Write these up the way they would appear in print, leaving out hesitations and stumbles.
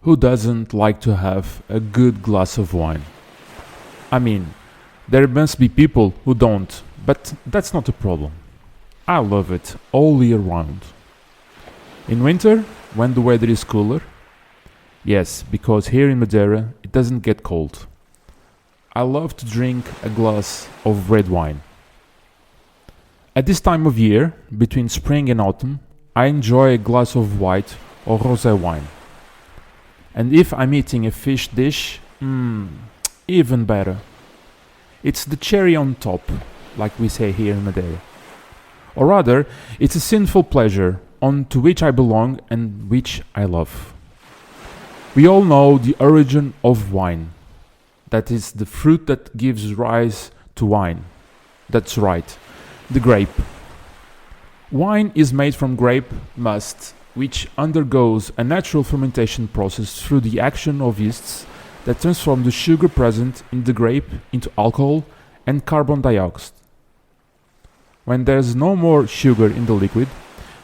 Who doesn't like to have a good glass of wine? I mean, there must be people who don't, but that's not a problem. I love it all year round. In winter, when the weather is cooler, yes, because here in Madeira it doesn't get cold. I love to drink a glass of red wine. At this time of year, between spring and autumn, I enjoy a glass of white or rosé wine. And if I'm eating a fish dish, even better. It's the cherry on top, like we say here in Madeira. Or rather, it's a sinful pleasure on to which I belong and which I love. We all know the origin of wine. That is the fruit that gives rise to wine. That's right, the grape. Wine is made from grape must, which undergoes a natural fermentation process through the action of yeasts that transform the sugar present in the grape into alcohol and carbon dioxide. When there's no more sugar in the liquid,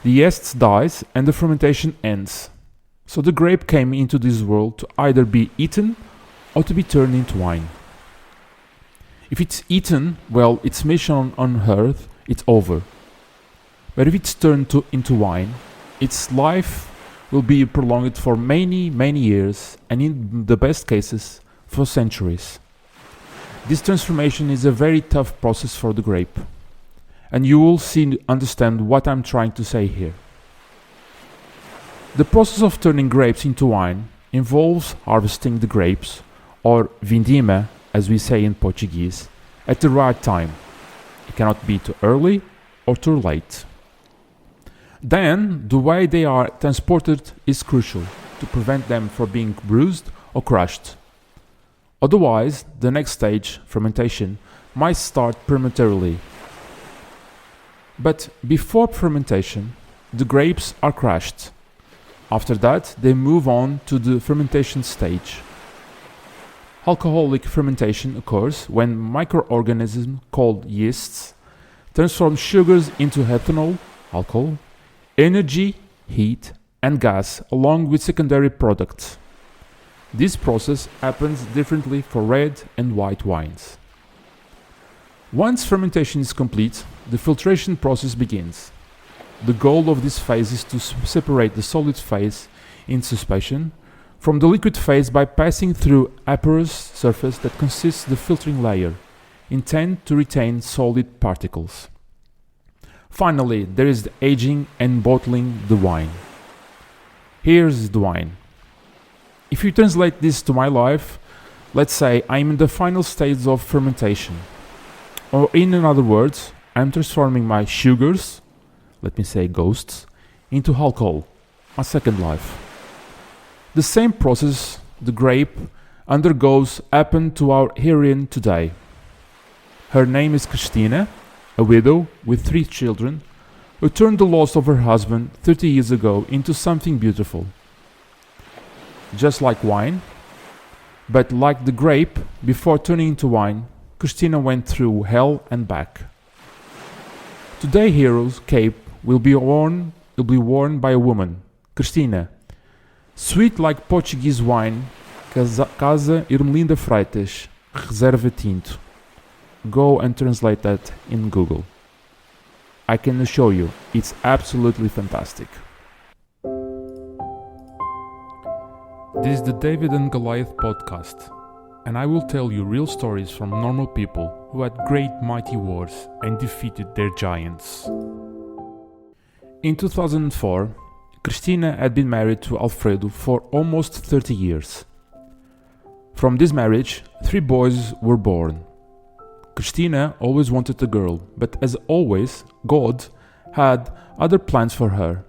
the yeast dies and the fermentation ends. So the grape came into this world to either be eaten or to be turned into wine. If it's eaten, well, its mission on earth, it's over. But if it's turned into wine, its life will be prolonged for many, many years, and in the best cases, for centuries. This transformation is a very tough process for the grape, and you will soon understand what I'm trying to say here. The process of turning grapes into wine involves harvesting the grapes, or vindima, as we say in Portuguese, at the right time. It cannot be too early or too late. Then, the way they are transported is crucial to prevent them from being bruised or crushed. Otherwise, the next stage, fermentation, might start prematurely. But before fermentation, the grapes are crushed. After that, they move on to the fermentation stage. Alcoholic fermentation occurs when microorganisms called yeasts transform sugars into ethanol, alcohol, energy, heat, and gas along with secondary products. This process happens differently for red and white wines. Once fermentation is complete, the filtration process begins. The goal of this phase is to separate the solid phase in suspension from the liquid phase by passing through a porous surface that consists the filtering layer, intended to retain solid particles. Finally, there is the aging and bottling the wine. Here's the wine. If you translate this to my life, let's say I'm in the final stage of fermentation. Or in other words, I'm transforming my sugars, let me say ghosts, into alcohol, my second life. The same process the grape undergoes happened to our heroine today. Her name is Cristina, a widow with 3 children, who turned the loss of her husband 30 years ago into something beautiful. Just like wine, but like the grape, before turning into wine, Cristina went through hell and back. Today, hero's cape will be worn by a woman, Cristina, sweet like Portuguese wine, Casa, Ermelinda Freitas, Reserva Tinto. Go and translate that in Google. I can assure you, it's absolutely fantastic. This is the David and Goliath podcast, and I will tell you real stories from normal people who had great mighty wars and defeated their giants. In 2004, Cristina had been married to Alfredo for almost 30 years. From this marriage, 3 boys were born. Cristina always wanted a girl, but as always, God had other plans for her.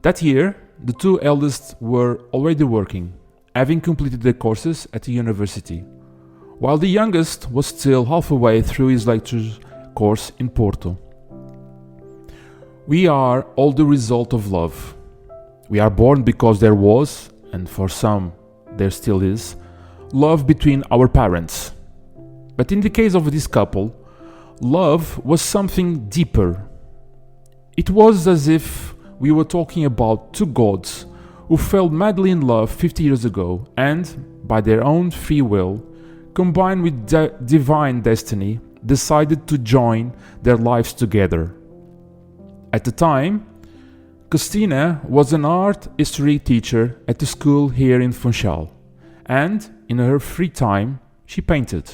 That year, the 2 eldest were already working, having completed their courses at the university, while the youngest was still halfway through his lectures course in Porto. We are all the result of love. We are born because there was, and for some there still is, love between our parents. But in the case of this couple, love was something deeper. It was as if we were talking about 2 gods who fell madly in love 50 years ago and, by their own free will, combined with divine destiny, decided to join their lives together. At the time, Cristina was an art history teacher at a school here in Funchal, and in her free time, she painted.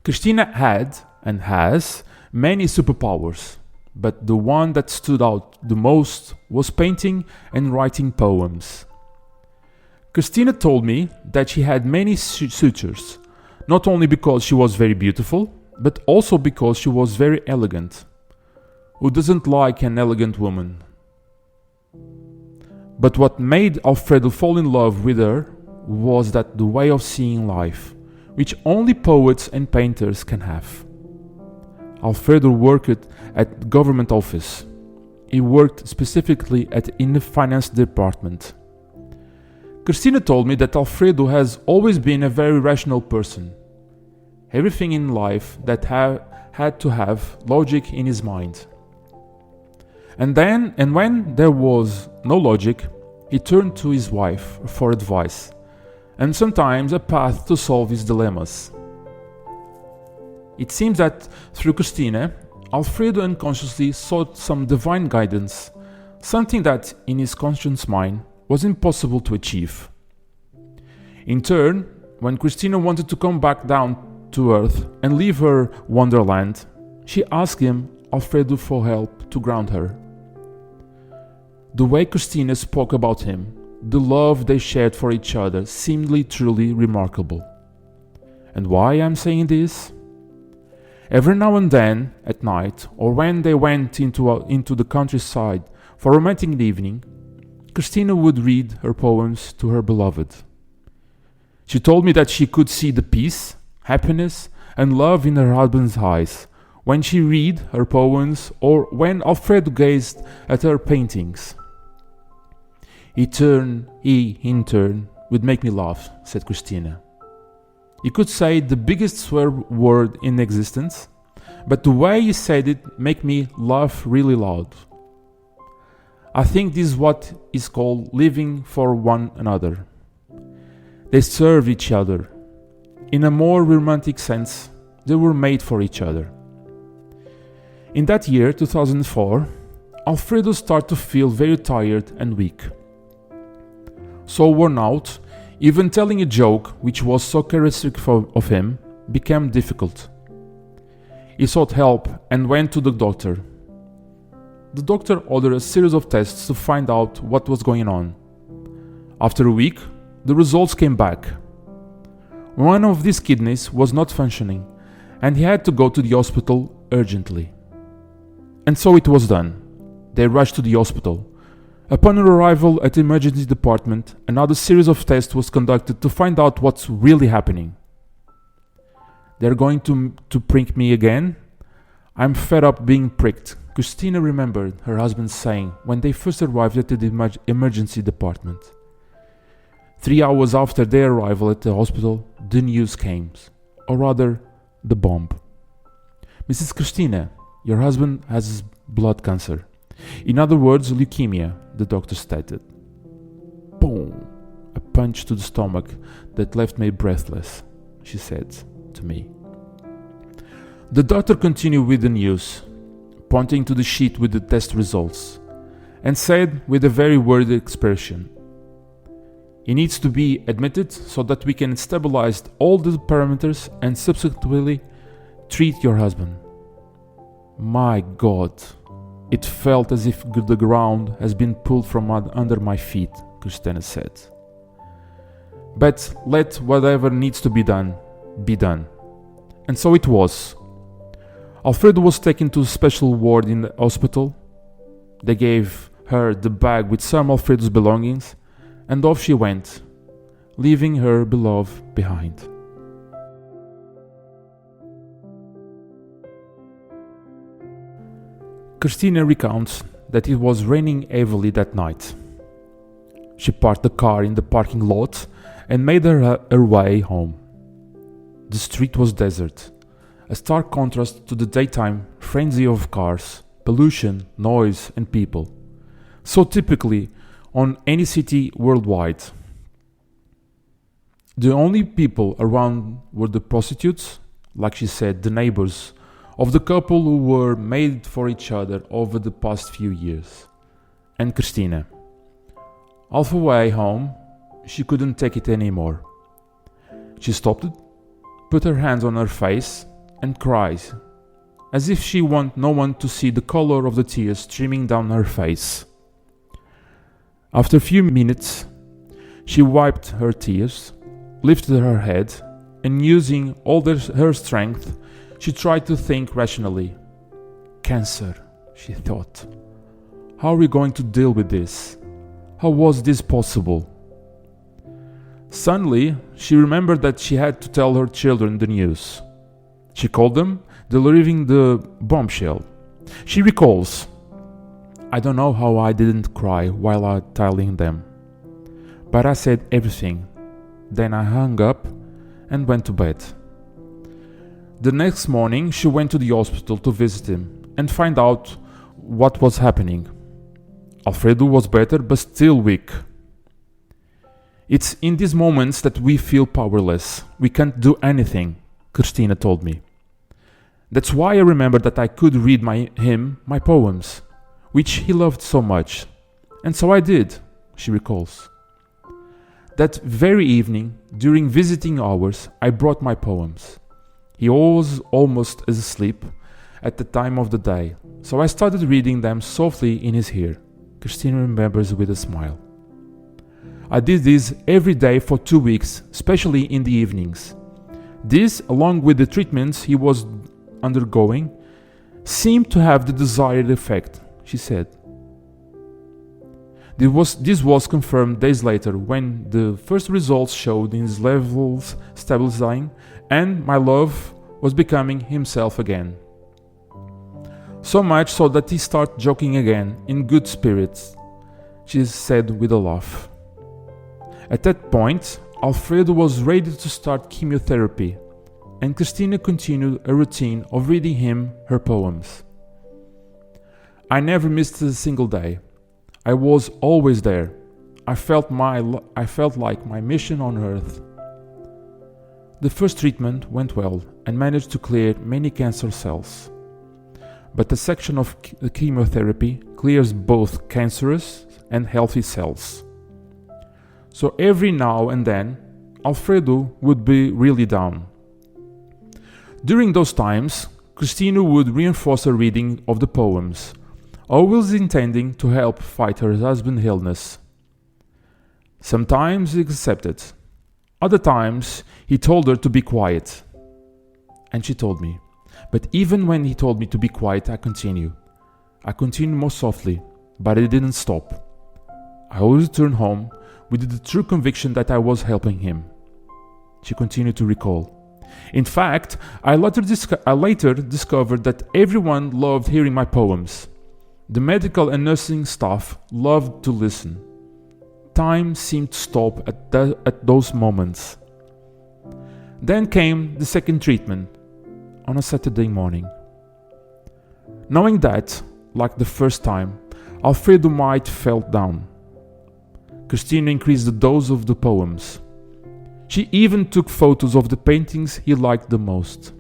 Cristina had, and has, many superpowers, but the one that stood out the most was painting and writing poems. Cristina told me that she had many suitors, not only because she was very beautiful, but also because she was very elegant. Who doesn't like an elegant woman? But what made Alfredo fall in love with her was that the way of seeing life, which only poets and painters can have. Alfredo worked at the government office. He worked specifically in the finance department. Cristina told me that Alfredo has always been a very rational person. Everything in life that had to have logic in his mind. And when there was no logic, he turned to his wife for advice, and sometimes a path to solve his dilemmas. It seems that through Cristina, Alfredo unconsciously sought some divine guidance, something that, in his conscious mind, was impossible to achieve. In turn, when Cristina wanted to come back down to earth and leave her wonderland, she asked him, Alfredo, for help to ground her. The way Cristina spoke about him, the love they shared for each other, seemed truly remarkable. And why I'm saying this? Every now and then, at night, or when they went into the countryside for a romantic evening, Cristina would read her poems to her beloved. She told me that she could see the peace, happiness, and love in her husband's eyes when she read her poems or when Alfredo gazed at her paintings. He, in turn, would make me laugh, said Cristina. He could say the biggest swear word in existence, but the way he said it made me laugh really loud. I think this is what is called living for one another. They serve each other. In a more romantic sense, they were made for each other. In that year, 2004, Alfredo started to feel very tired and weak. So worn out, even telling a joke, which was so characteristic of him, became difficult. He sought help and went to the doctor. The doctor ordered a series of tests to find out what was going on. After a week, the results came back. One of his kidneys was not functioning, and he had to go to the hospital urgently. And so it was done. They rushed to the hospital. Upon arrival at the emergency department, another series of tests was conducted to find out what's really happening. They're going to prick me again? I'm fed up being pricked, Cristina remembered her husband saying when they first arrived at the emergency department. 3 hours after their arrival at the hospital, the news came, or rather, the bomb. Mrs. Cristina, your husband has blood cancer. In other words, leukemia, the doctor stated. Boom! A punch to the stomach that left me breathless, she said to me. The doctor continued with the news, pointing to the sheet with the test results, and said with a very worried expression, he needs to be admitted so that we can stabilize all the parameters and subsequently treat your husband. My God! It felt as if the ground has been pulled from under my feet, Cristina said. But let whatever needs to be done, be done. And so it was. Alfredo was taken to a special ward in the hospital. They gave her the bag with some Alfredo's belongings, and off she went, leaving her beloved behind. Cristina recounts that it was raining heavily that night. She parked the car in the parking lot and made her way home. The street was desert, a stark contrast to the daytime frenzy of cars, pollution, noise, and people, so typically on any city worldwide. The only people around were the prostitutes, like she said, the neighbors, of the couple who were made for each other over the past few years, and Cristina. Halfway home, she couldn't take it anymore. She stopped, put her hands on her face, and cried, as if she wanted no one to see the color of the tears streaming down her face. After a few minutes, she wiped her tears, lifted her head, and using all her strength, she tried to think rationally. Cancer, she thought. How are we going to deal with this? How was this possible? Suddenly, she remembered that she had to tell her children the news. She called them, delivering the bombshell. She recalls, I don't know how I didn't cry while I telling them, but I said everything. Then I hung up and went to bed. The next morning, she went to the hospital to visit him and find out what was happening. Alfredo was better, but still weak. It's in these moments that we feel powerless. We can't do anything, Cristina told me. That's why I remember that I could read him my poems, which he loved so much. And so I did, she recalls. That very evening, during visiting hours, I brought my poems. He was almost asleep at the time of the day, so I started reading them softly in his ear. Cristina remembers with a smile. I did this every day for 2 weeks, especially in the evenings. This, along with the treatments he was undergoing, seemed to have the desired effect, she said. This was confirmed days later when the first results showed his levels stabilizing and my love was becoming himself again. So much so that he started joking again, in good spirits, she said with a laugh. At that point, Alfredo was ready to start chemotherapy, and Cristina continued a routine of reading him her poems. I never missed a single day. I was always there. I felt like my mission on earth. The first treatment went well and managed to clear many cancer cells. But the section of chemotherapy clears both cancerous and healthy cells. So every now and then, Alfredo would be really down. During those times, Cristina would reinforce her reading of the poems, always intending to help fight her husband's illness. Sometimes he accepted. Other times, he told her to be quiet. And she told me. But even when he told me to be quiet, I continued. I continued more softly, but I didn't stop. I always returned home with the true conviction that I was helping him. She continued to recall. In fact, I later discovered that everyone loved hearing my poems. The medical and nursing staff loved to listen. Time seemed to stop at those moments. Then came the second treatment, on a Saturday morning. Knowing that, like the first time, Alfredo might felt down, Cristina increased the dose of the poems. She even took photos of the paintings he liked the most.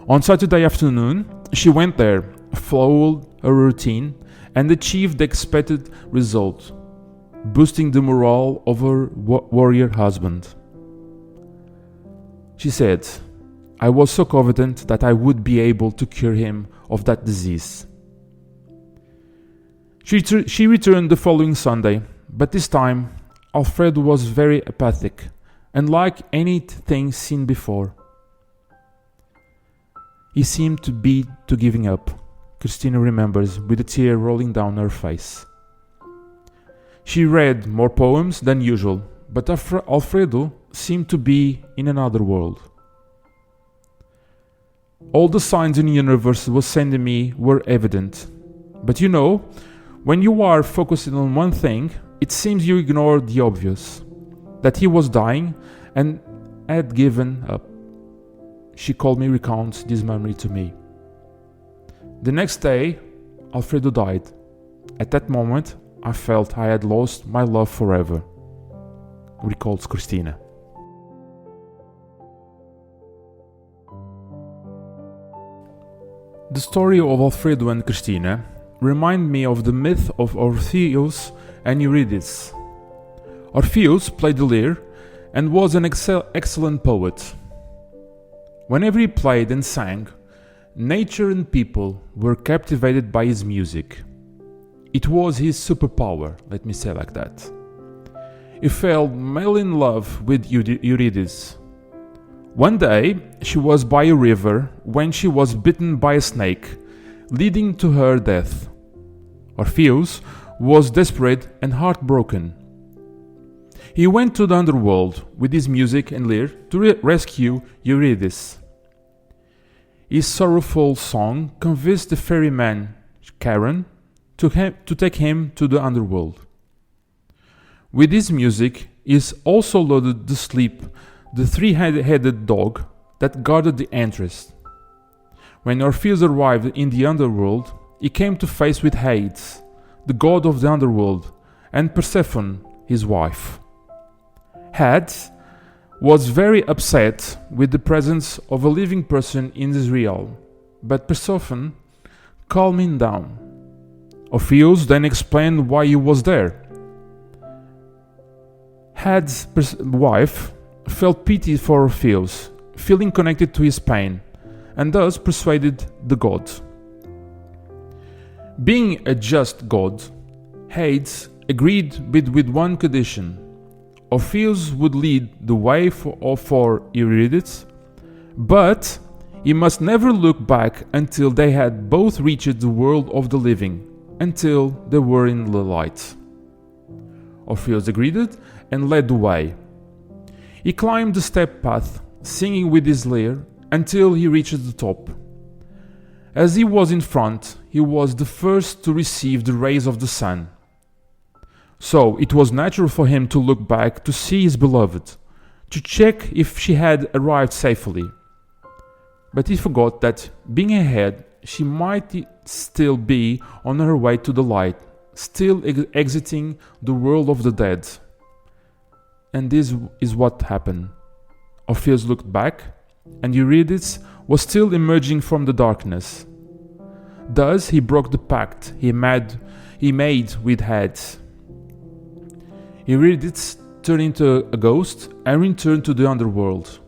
On Saturday afternoon, she went there, followed her routine, and achieved the expected result, boosting the morale of her warrior husband. She said, I was so confident that I would be able to cure him of that disease. She returned the following Sunday, but this time Alfredo was very apathic, unlike anything seen before. He seemed to be giving up, Cristina remembers, with a tear rolling down her face. She read more poems than usual, but Alfredo seemed to be in another world. All the signs in the universe was sending me were evident. But you know, when you are focusing on one thing, it seems you ignore the obvious. That he was dying and had given up. She called me recounts this memory to me. The next day, Alfredo died. At that moment, I felt I had lost my love forever, recalls Cristina. The story of Alfredo and Cristina remind me of the myth of Orpheu and Eurydice. Orpheu played the lyre and was an excellent poet. Whenever he played and sang, nature and people were captivated by his music. It was his superpower, let me say like that. He fell madly in love with Eurydice. One day, she was by a river when she was bitten by a snake, leading to her death. Orpheu was desperate and heartbroken. He went to the underworld with his music and lyre to rescue Eurydice. His sorrowful song convinced the ferryman Charon to take him to the underworld. With his music, he also lured to sleep the three-headed dog that guarded the entrance. When Orpheus arrived in the underworld, he came to face with Hades, the god of the underworld, and Persephone, his wife. Hades was very upset with the presence of a living person in his realm, but Persephone calmed him down. Orpheus then explained why he was there. Hades' wife felt pity for Orpheus, feeling connected to his pain, and thus persuaded the god. Being a just god, Hades agreed with one condition. Orpheus would lead the way for Eurydice, but he must never look back until they had both reached the world of the living, until they were in the light. Orpheus agreed and led the way. He climbed the step path, singing with his lyre, until he reached the top. As he was in front, he was the first to receive the rays of the sun. So it was natural for him to look back to see his beloved, to check if she had arrived safely. But he forgot that, being ahead, she might still be on her way to the light, still exiting the world of the dead. And this is what happened. Orpheus looked back, and Eurydice was still emerging from the darkness. Thus he broke the pact he made with Hades. Eurydice turned into a ghost and returned to the underworld.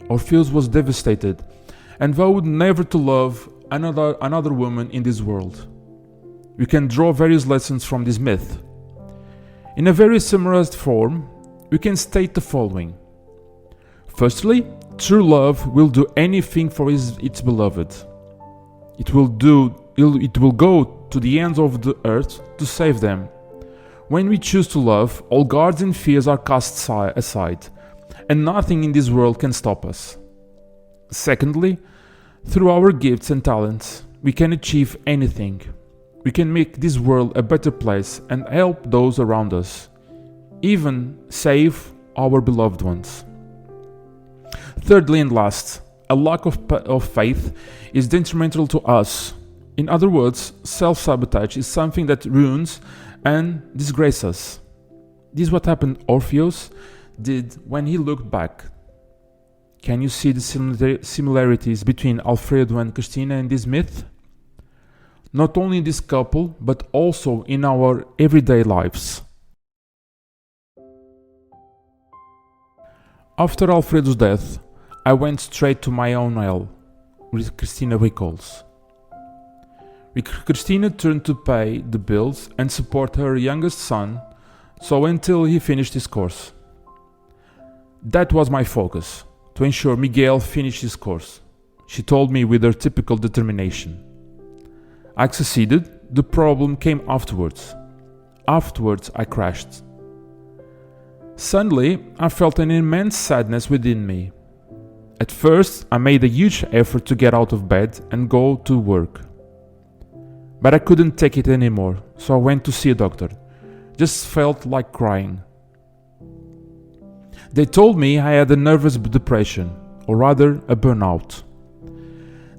Orpheus was devastated and vowed never to love another woman in this world. We can draw various lessons from this myth. In a very summarized form, we can state the following. Firstly, true love will do anything for its beloved. It will go to the ends of the earth to save them. When we choose to love, all guards and fears are cast aside, and nothing in this world can stop us. Secondly, through our gifts and talents, we can achieve anything. We can make this world a better place and help those around us, even save our beloved ones. Thirdly and last, a lack of faith is detrimental to us. In other words, self-sabotage is something that ruins and disgraces us. This is what happened Orpheus did when he looked back. Can you see the similarities between Alfredo and Cristina in this myth? Not only in this couple, but also in our everyday lives. After Alfredo's death, I went straight to my own hell, Cristina recalls. Cristina turned to pay the bills and support her youngest son, so until he finished his course. That was my focus, to ensure Miguel finished his course, she told me with her typical determination. I succeeded, the problem came afterwards. Afterwards, I crashed. Suddenly, I felt an immense sadness within me. At first, I made a huge effort to get out of bed and go to work. But I couldn't take it anymore, so I went to see a doctor. Just felt like crying. They told me I had a nervous depression, or rather a burnout.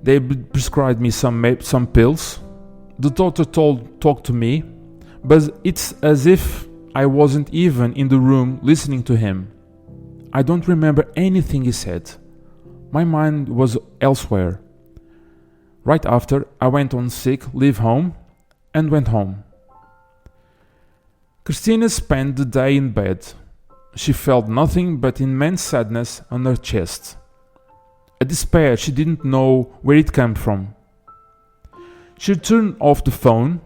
They prescribed me some pills. The doctor talked to me, but it's as if I wasn't even in the room listening to him. I don't remember anything he said. My mind was elsewhere. Right after, I went on sick leave home and went home. Cristina spent the day in bed. She felt nothing but immense sadness on her chest. A despair she didn't know where it came from. She turned off the phone,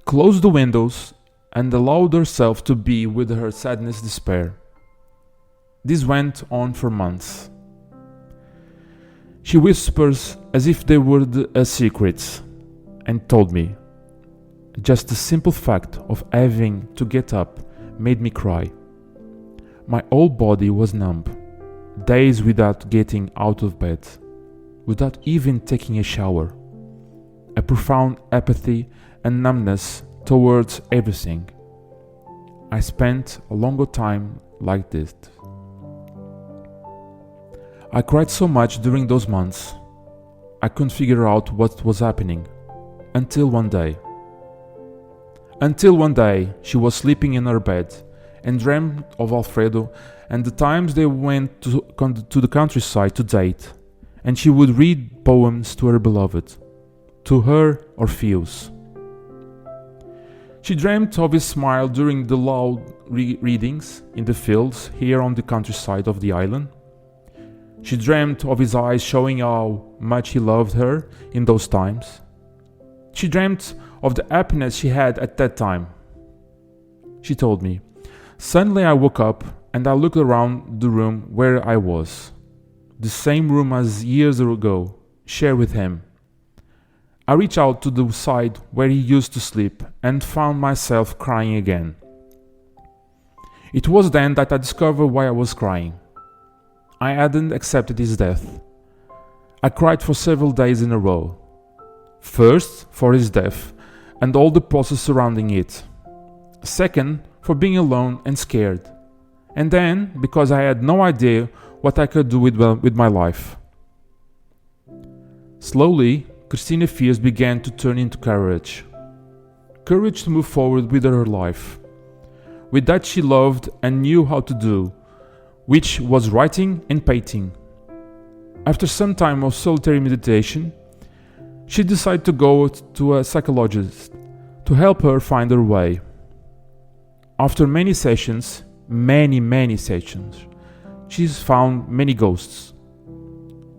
closed the windows, and allowed herself to be with her sadness despair. This went on for months. She whispers as if they were a secret, and told me, just the simple fact of having to get up made me cry. My whole body was numb, days without getting out of bed, without even taking a shower. A profound apathy and numbness towards everything. I spent a longer time like this. I cried so much during those months. I couldn't figure out what was happening. Until one day, she was sleeping in her bed and dreamt of Alfredo and the times they went to the countryside to date, and she would read poems to her beloved, to her Orpheus. She dreamt of his smile during the loud readings in the fields here on the countryside of the island. She dreamt of his eyes showing how much he loved her in those times. She dreamt of the happiness she had at that time. She told me, suddenly I woke up and I looked around the room where I was. The same room as years ago, shared with him. I reached out to the side where he used to sleep and found myself crying again. It was then that I discovered why I was crying. I hadn't accepted his death. I cried for several days in a row. First, for his death and all the process surrounding it. Second, for being alone and scared. And then, because I had no idea what I could do with my life. Slowly, Cristina's fears began to turn into courage. Courage to move forward with her life. With that she loved and knew how to do, which was writing and painting. After some time of solitary meditation, she decided to go to a psychologist to help her find her way. After many sessions, she found many ghosts.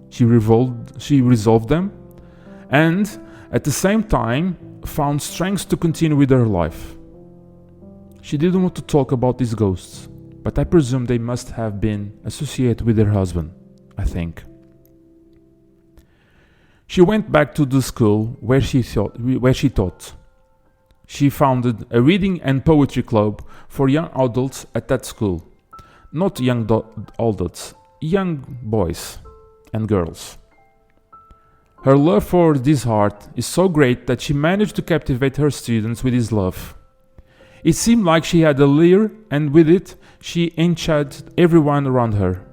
She resolved them, and at the same time found strength to continue with her life. She didn't want to talk about these ghosts, but I presume they must have been associated with her husband, I think. She went back to the school where she taught. She founded a reading and poetry club for young adults at that school. Not young adults, young boys and girls. Her love for this art is so great that she managed to captivate her students with his love. It seemed like she had a lyre, and with it, she enchanted everyone around her.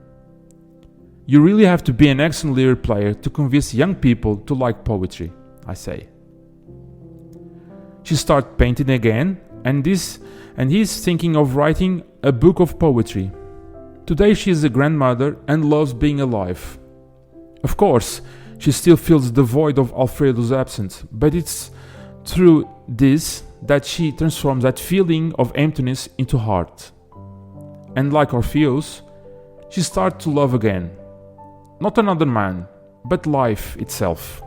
You really have to be an excellent lyre player to convince young people to like poetry, I say. She started painting again, and he's thinking of writing a book of poetry. Today she is a grandmother and loves being alive. Of course, she still feels the void of Alfredo's absence, but it's through this that she transforms that feeling of emptiness into heart. And like Orpheus, she starts to love again. Not another man, but life itself.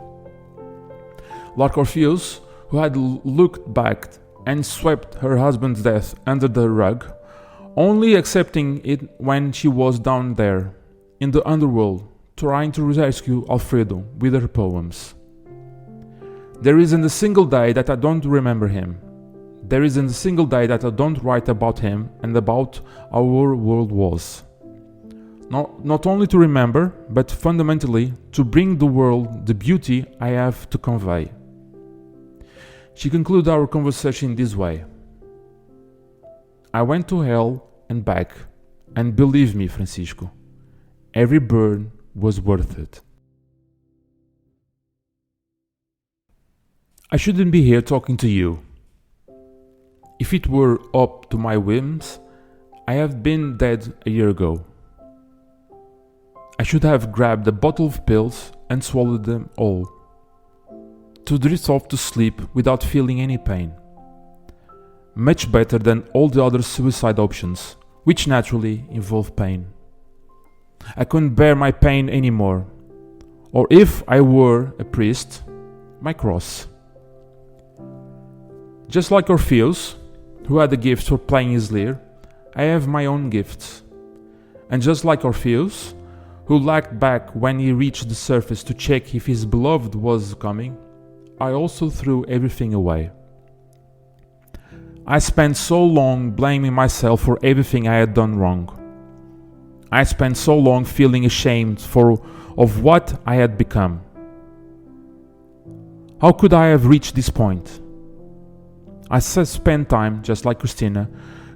Like Orpheus, who had looked back and swept her husband's death under the rug, only accepting it when she was down there, in the underworld, trying to rescue Alfredo with her poems. There isn't a single day that I don't remember him. There isn't a single day that I don't write about him and about how our world was. Not only to remember, but fundamentally to bring the world the beauty I have to convey. She concluded our conversation this way. I went to hell and back, and believe me, Francisco, every burn was worth it. I shouldn't be here talking to you. If it were up to my whims, I have been dead a year ago. I should have grabbed a bottle of pills and swallowed them all, to drift off to sleep without feeling any pain. Much better than all the other suicide options, which naturally involve pain. I couldn't bear my pain anymore, or if I were a priest, my cross. Just like Orpheus, who had a gift for playing his lyre, I have my own gifts. And just like Orpheus, who lagged back when he reached the surface to check if his beloved was coming, I also threw everything away. I spent so long blaming myself for everything I had done wrong. I spent so long feeling ashamed of what I had become. How could I have reached this point? I spent time, just like Cristina,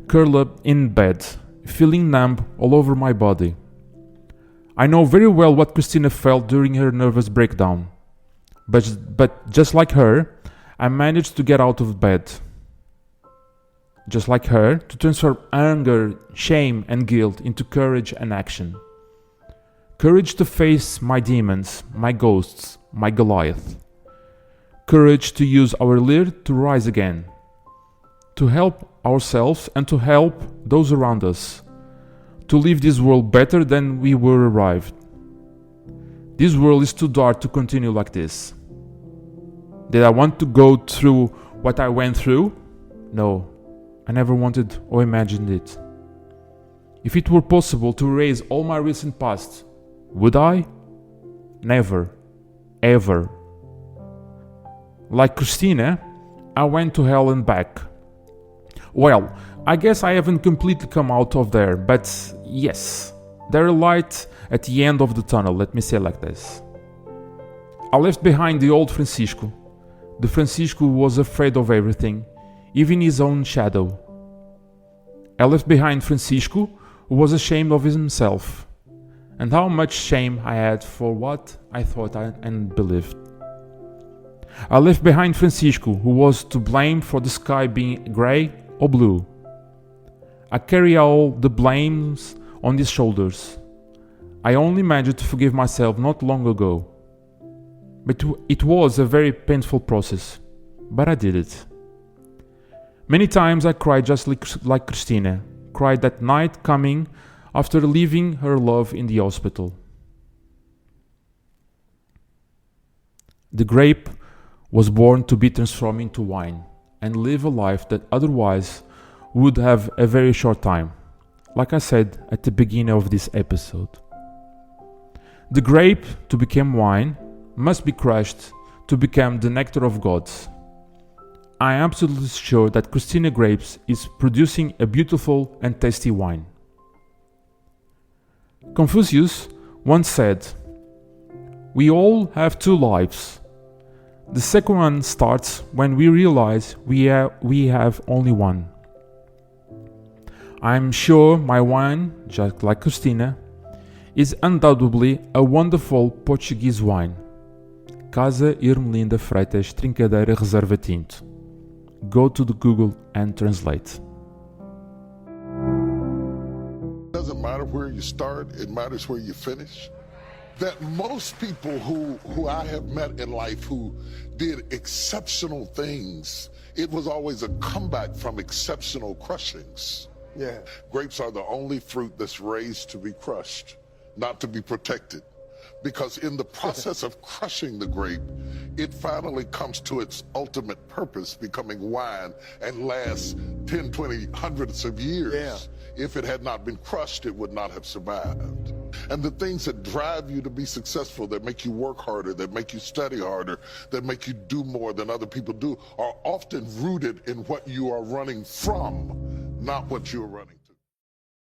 curled up in bed, feeling numb all over my body. I know very well what Cristina felt during her nervous breakdown. But just like her, I managed to get out of bed. Just like her, to transform anger, shame and guilt into courage and action. Courage to face my demons, my ghosts, my Goliath. Courage to use our lyre to rise again. To help ourselves and to help those around us. To leave this world better than we were arrived. This world is too dark to continue like this. Did I want to go through what I went through? No, I never wanted or imagined it. If it were possible to erase all my recent past, would I? Never, ever. Like Cristina, I went to hell and back. Well, I guess I haven't completely come out of there, but yes, there is light at the end of the tunnel, let me say like this. I left behind the old Francisco, the Francisco who was afraid of everything, even his own shadow. I left behind Francisco who was ashamed of himself, and how much shame I had for what I thought and believed. I left behind Francisco who was to blame for the sky being grey or blue. I carry all the blames on his shoulders. I only managed to forgive myself not long ago. But it was a very painful process, but I did it. Many times I cried just like Cristina, cried that night coming after leaving her love in the hospital. The grape was born to be transformed into wine and live a life that otherwise would have a very short time, like I said at the beginning of this episode. The grape, to become wine, must be crushed to become the nectar of gods. I am absolutely sure that Cristina Grapes is producing a beautiful and tasty wine. Confucius once said, "We all have two lives. The second one starts when we realize we have only one." I'm sure my wine, just like Cristina, is undoubtedly a wonderful Portuguese wine. Casa, Ermelinda, Freitas, Trincadeira, Reserva, Tinto. Go to the Google and translate. It doesn't matter where you start, it matters where you finish. That most people who I have met in life who did exceptional things, it was always a comeback from exceptional crushings. Yeah. Grapes are the only fruit that's raised to be crushed, not to be protected. Because in the process of crushing the grape, it finally comes to its ultimate purpose, becoming wine, and lasts 10, 20, hundreds of years. Yeah. If it had not been crushed, it would not have survived. And the things that drive you to be successful, that make you work harder, that make you study harder, that make you do more than other people do, are often rooted in what you are running from, not what you're running.